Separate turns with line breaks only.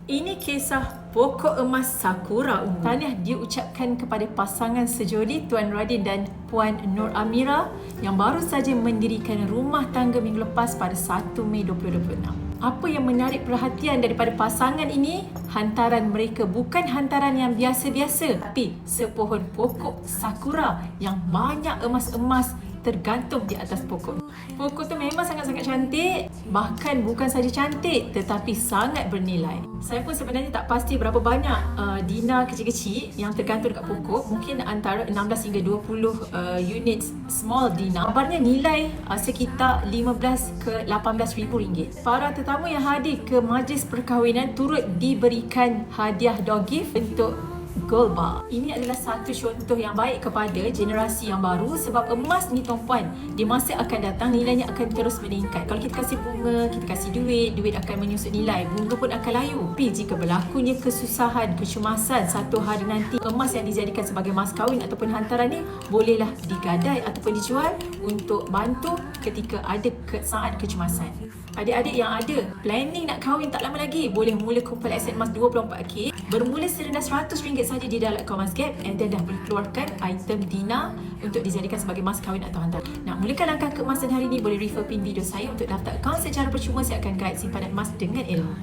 Ini kisah pokok emas Sakura Ungu. Tahniah diucapkan kepada pasangan sejoli Tuan Radin dan Puan Nur Amira yang baru saja mendirikan rumah tangga minggu lepas pada 1 Mei 2026. Apa yang menarik perhatian daripada pasangan ini? Hantaran mereka bukan hantaran yang biasa-biasa, tapi sepohon pokok sakura yang banyak emas-emas tergantung di atas pokok. Pokok tu memang sangat-sangat cantik, bahkan bukan saja cantik tetapi sangat bernilai. Saya pun sebenarnya tak pasti berapa banyak dina kecil-kecil yang tergantung dekat pokok, mungkin antara 16 hingga 20 units small dina. Kabarnya nilai sekitar 15 ke 18 ribu ringgit. Para tetamu yang hadir ke majlis perkahwinan turut diberikan hadiah door gift untuk gold bar. Ini adalah satu contoh yang baik kepada generasi yang baru, sebab emas ni tuan-puan di masa akan datang nilainya akan terus meningkat. Kalau kita kasih bunga, kita kasih duit akan menyusut nilai, bunga pun akan layu. Tapi jika berlakunya kesusahan, kecemasan satu hari nanti, emas yang dijadikan sebagai mas kahwin ataupun hantaran ni bolehlah digadai ataupun dijual untuk bantu ketika ada saat kecemasan. Adik-adik yang ada planning nak kahwin tak lama lagi, boleh mula kumpul aset emas 24K bermula serendah RM100 saja di Dalat.com Gap, and then dah boleh keluarkan item Dina untuk dijadikan sebagai mas kahwin atau hantaran. Nak mulakan langkah keemasan hari ini, boleh refer pin video saya untuk daftar akaun secara percuma. Saya akan guide simpanan emas dengan elmu.